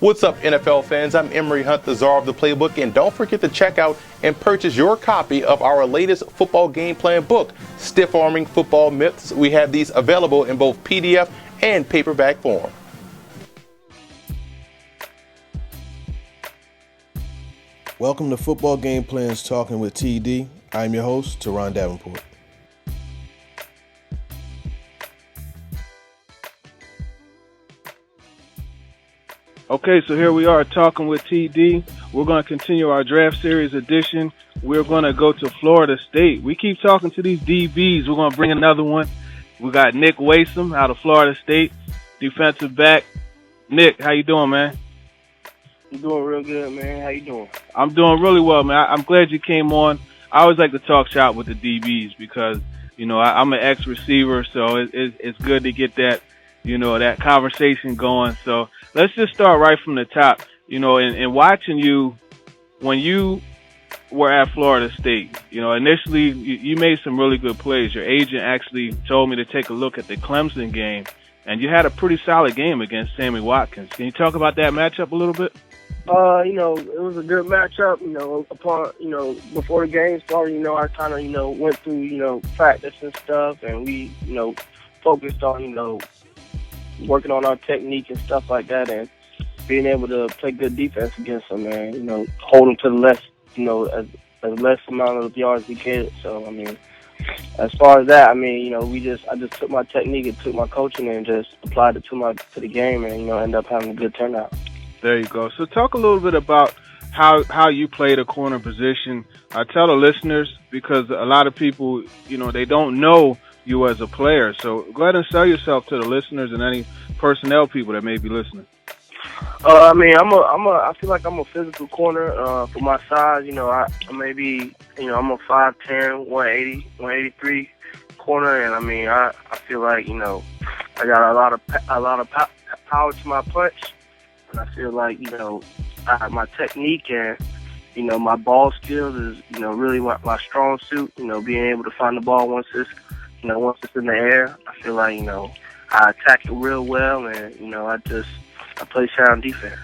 What's up, NFL fans? I'm Emery Hunt, the czar of the playbook, and don't forget to check out and purchase your copy of our latest football game plan book, Stiff Arming Football Myths. We have these available in both PDF and paperback form. Welcome to Football Game Plans Talking with TD. I'm your host, Teron Davenport. Okay, so here we are talking with TD. We're going to continue our draft series edition. We're going to go to Florida State. We keep talking to these DBs. We're going to bring another one. We got Nick Waisome out of Florida State, defensive back. Nick, how you doing, man? I'm doing real good, man. How you doing? I'm doing really well, man. I'm glad you came on. I always like to talk shop with the DBs because, you know, I'm an ex-receiver, so it's good to get that, you know, that conversation going. So let's just start right from the top. You know, in watching you when you were at Florida State, you know, initially you made some really good plays. Your agent actually told me to take a look at the Clemson game, and you had a pretty solid game against Sammy Watkins. Can you talk about that matchup a little bit? You know, it was a good matchup. You know, before the game started, you know, I kind of, you know, went through, you know, practice and stuff, and we, you know, focused on, you know, working on our technique and stuff like that, and being able to play good defense against them, man. You know, hold them to the less, you know, as less amount of yards we could. So, I mean, as far as that, I mean, you know, I just took my technique and took my coaching and just applied it to the game, and, you know, ended up having a good turnout. There you go. So talk a little bit about how you play the corner position. I tell the listeners, because a lot of people, you know, they don't know you as a player. So go ahead and sell yourself to the listeners and any personnel people that may be listening. I mean, I feel like I'm a physical corner for my size. You know, I may be, you know, I'm a 5'10", 180, 183 corner, and I mean, I feel like, you know, I got a lot of power to my punch. And I feel like, you know, my technique and, you know, my ball skills is, you know, really my strong suit. You know, being able to find the ball once it's in the air. I feel like, you know, I attack it real well, and, you know, I play sound defense.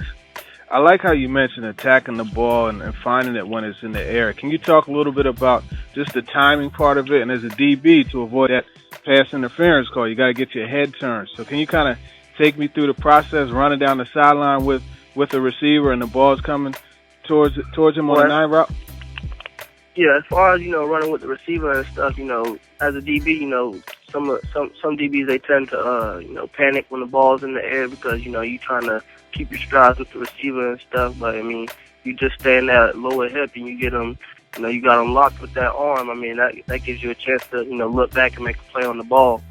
I like how you mentioned attacking the ball and finding it when it's in the air. Can you talk a little bit about just the timing part of it? And as a DB, to avoid that pass interference call, you got to get your head turned. So can you kind of take me through the process, running down the sideline with the receiver and the ball's coming towards him on the 9 route? Yeah, as far as, you know, running with the receiver and stuff, you know, as a DB, you know, some DBs, they tend to, you know, panic when the ball's in the air because, you know, you're trying to keep your strides with the receiver and stuff. But, I mean, you just stay in that lower hip and you get them, you know, you got them locked with that arm. I mean, that gives you a chance to, you know, look back and make a play on the ball.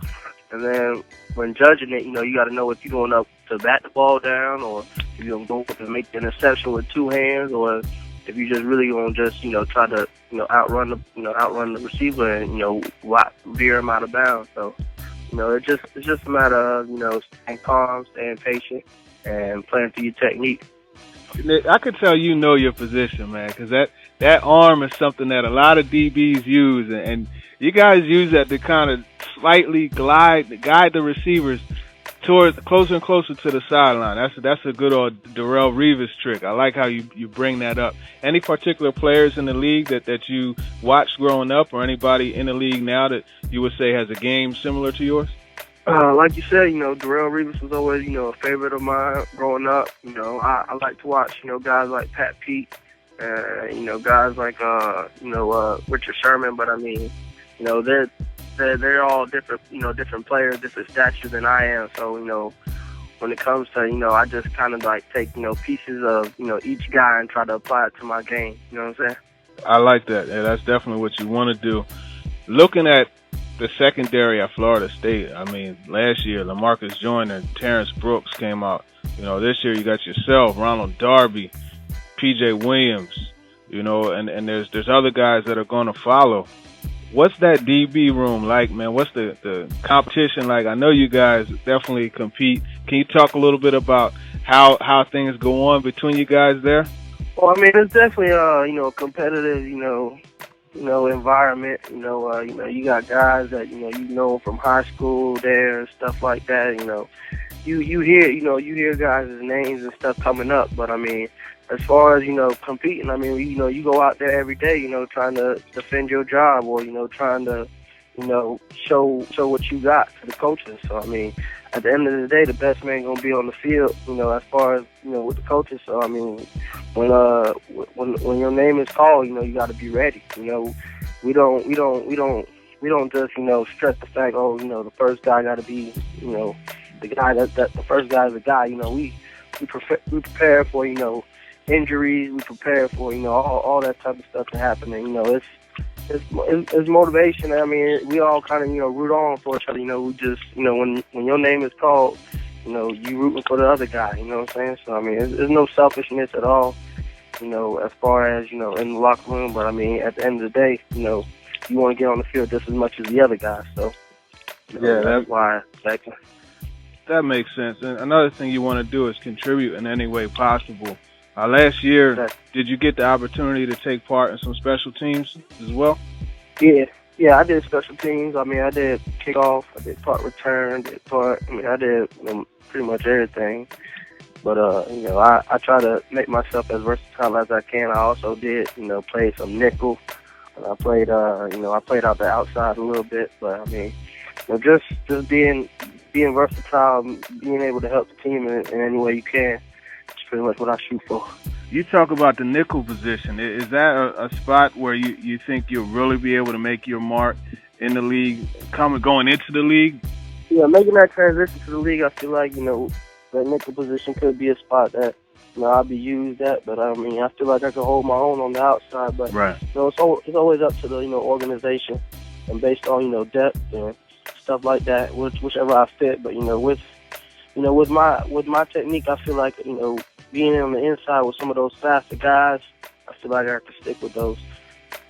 And then when judging it, you know, you got to know if you're going up to bat the ball down, or if you're going to go up and make the interception with two hands, or if you just really going to just, you know, try to, you know, outrun the receiver and, you know, veer him out of bounds. So, you know, it's just a matter of, you know, staying calm, staying patient, and playing through your technique. Nick, I could tell you know your position, man, because that arm is something that a lot of DBs use, and you guys use that to kind of slightly guide the receivers towards closer and closer to the sideline. That's a good old Darrelle Revis trick. I like how you bring that up. Any particular players in the league that you watched growing up, or anybody in the league now that you would say has a game similar to yours? Like you said, you know, Darrelle Revis was always, you know, a favorite of mine growing up. You know, I like to watch, you know, guys like Pat Pete, you know, guys like, Richard Sherman. But I mean, you know, they're all different, you know, different players, different statures than I am. So, you know, when it comes to, you know, I just kind of like take, you know, pieces of, you know, each guy and try to apply it to my game. You know what I'm saying? I like that. Yeah, that's definitely what you want to do. Looking at the secondary at Florida State, I mean, last year, LaMarcus Joyner and Terrence Brooks came out. You know, this year you got yourself, Ronald Darby, P.J. Williams, you know, and there's other guys that are going to follow. What's that DB room like, man? What's the competition like? I know you guys definitely compete. Can you talk a little bit about how things go on between you guys there? Well, I mean, it's definitely you know, competitive, you know, environment. You know, you got guys that you know from high school there and stuff like that. You know, you hear guys' names and stuff coming up, but I mean, as far as competing, I mean, you go out there every day, trying to defend your job, or trying to show what you got to the coaches. So I mean, at the end of the day, the best man gonna be on the field, as far as with the coaches. So I mean, when your name is called, you got to be ready. We don't just stress the fact, the first guy got to be the guy that the first guy is the guy. We prepare for injuries. We prepare for all that type of stuff to happen. And it's motivation. I mean, we all kind of root on for each other. We just when your name is called, you rooting for the other guy. You know what I'm saying? So I mean, there's no selfishness at all. As far as in the locker room. But I mean, at the end of the day, you want to get on the field just as much as the other guy. So that's why. That makes sense. And another thing you want to do is contribute in any way possible. Last year, did you get the opportunity to take part in some special teams as well? Yeah, I did special teams. I mean, I did kickoff, I did punt return, I did pretty much everything. But, I try to make myself as versatile as I can. I also did, play some nickel. And I played out the outside a little bit. But, I mean, just being versatile, being able to help the team in any way you can, is pretty much what I shoot for. You talk about the nickel position. Is that a spot where you think you'll really be able to make your mark in the league, going into the league? Yeah, making that transition to the league, I feel like, that nickel position could be a spot that, I'll be used at. But, I mean, I feel like I can hold my own on the outside. But, right. It's always up to the, organization and based on, depth and stuff like that, whichever I fit. But, with my technique, I feel like, being on the inside with some of those faster guys, I feel like I have to stick with those.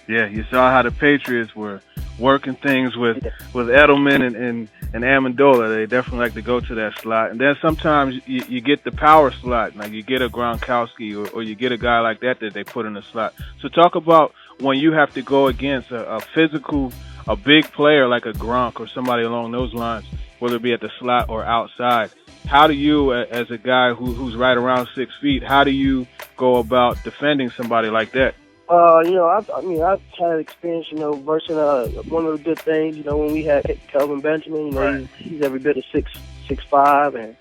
Yeah, you saw how the Patriots were working things with Edelman and Amendola. They definitely like to go to that slot. And then sometimes you get the power slot, like you get a Gronkowski or you get a guy like that they put in the slot. So talk about when you have to go against a physical, a big player like a Gronk or somebody along those lines, whether it be at the slot or outside. How do you, as a guy who's right around 6 feet, how do you go about defending somebody like that? I've had experience, versus one of the good things, when we had Kelvin Benjamin, right. he's every bit of 6'5", and,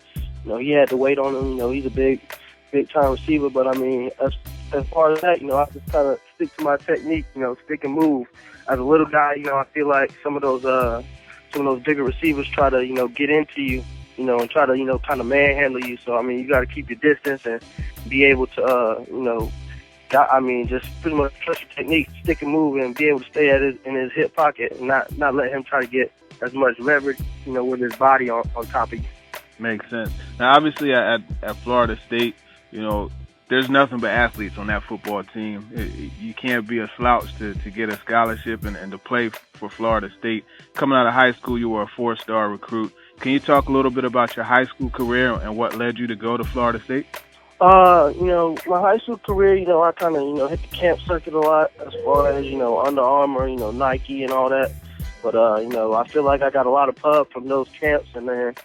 he had to wait on him. He's a big time receiver. But, I mean, as far as that, I just kind of stick to my technique, stick and move. As a little guy, I feel like some of those bigger receivers try to, get into you, and try to, kind of manhandle you. So, I mean, you got to keep your distance and be able to, just pretty much trust your technique, stick and move, and be able to stay in his hip pocket and not let him try to get as much leverage, with his body on top of you. Makes sense. Now, obviously, at Florida State, there's nothing but athletes on that football team. You can't be a slouch to get a scholarship and to play for Florida State. Coming out of high school, you were a 4-star recruit. Can you talk a little bit about your high school career and what led you to go to Florida State? My high school career, I kind of, hit the camp circuit a lot as far as, Under Armour, Nike and all that. But, I feel like I got a lot of pub from those camps, and then,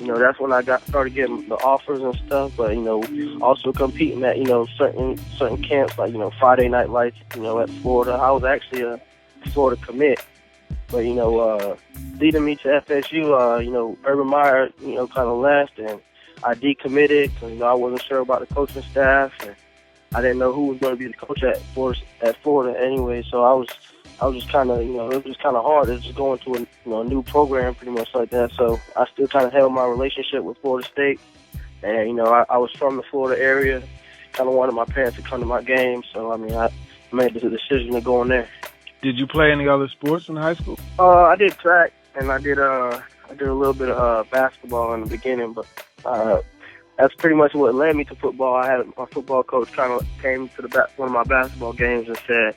that's when I started getting the offers and stuff. But, also competing at, certain camps like, Friday Night Lights, at Florida. I was actually a Florida commit. But, leading me to FSU, Urban Meyer, kind of left, and I decommitted because, I wasn't sure about the coaching staff, and I didn't know who was going to be the coach at Florida anyway. So I was just kind of, it was just kind of hard. It was just going to a new program pretty much like that. So I still kind of held my relationship with Florida State, and I was from the Florida area. Kind of wanted my parents to come to my game, so I mean I made the decision to go in there. Did you play any other sports in high school? I did track, and I did a little bit of basketball in the beginning, but that's pretty much what led me to football. I had my football coach kind of came to one of my basketball games and said,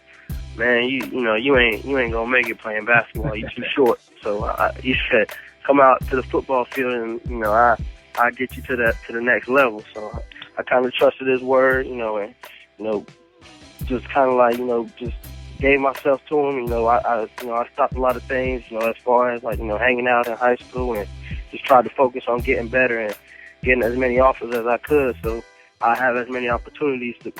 "Man, you ain't gonna make it playing basketball. You're too short." So he said, "Come out to the football field, and I get you to the next level." So I kind of trusted his word, and just kind of like just gave myself to him. I stopped a lot of things, as far as like hanging out in high school, and just tried to focus on getting better. And getting as many offers as I could, so I have as many opportunities to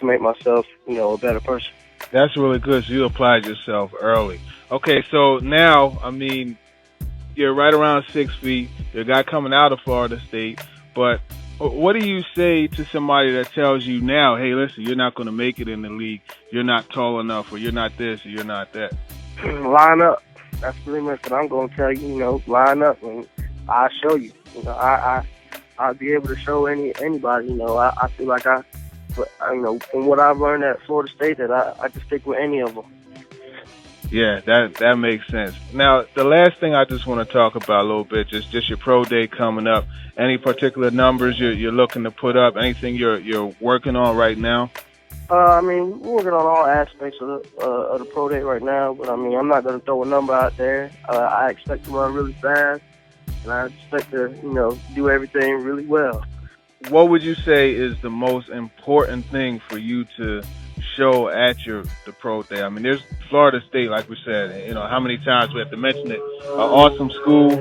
make myself, a better person. That's really good. So you applied yourself early. Okay, so now, I mean, you're right around 6 feet. You're a guy coming out of Florida State. But what do you say to somebody that tells you now, hey, listen, you're not going to make it in the league. You're not tall enough, or you're not this, or you're not that? Line up. That's pretty much what I'm going to tell you. Line up, and I'll show you. I'll be able to show anybody. I feel like from what I've learned at Florida State, that I can stick with any of them. Yeah, that makes sense. Now, the last thing I just want to talk about a little bit is just your pro day coming up. Any particular numbers you're looking to put up? Anything you're working on right now? We're working on all aspects of the pro day right now, but I'm not going to throw a number out there. I expect to run really fast, and I expect to, do everything really well. What would you say is the most important thing for you to show at the pro day? I mean, there's Florida State, like we said, how many times we have to mention it, an awesome school,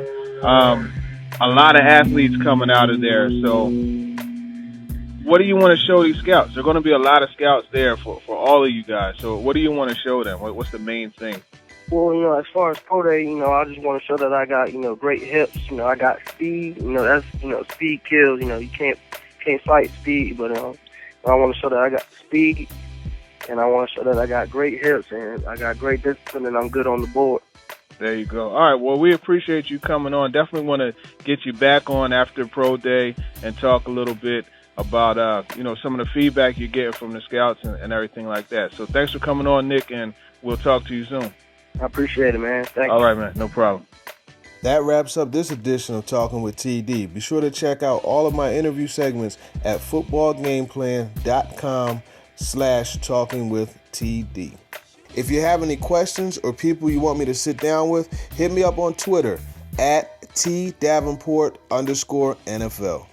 a lot of athletes coming out of there. So what do you want to show these scouts? There are going to be a lot of scouts there for all of you guys. So what do you want to show them? What's the main thing? Well, as far as pro day, I just want to show that I got, great hips. I got speed. That's, speed kills. You can't fight speed, but I want to show that I got speed, and I want to show that I got great hips, and I got great discipline, and I'm good on the board. There you go. All right. Well, we appreciate you coming on. Definitely want to get you back on after pro day and talk a little bit about, some of the feedback you get from the scouts and everything like that. So thanks for coming on, Nick, and we'll talk to you soon. I appreciate it, man. Thank you. All right, man. No problem. That wraps up this edition of Talking with TD. Be sure to check out all of my interview segments at footballgameplan.com/talkingwithtd. If you have any questions or people you want me to sit down with, hit me up on Twitter at @TDavenport_NFL.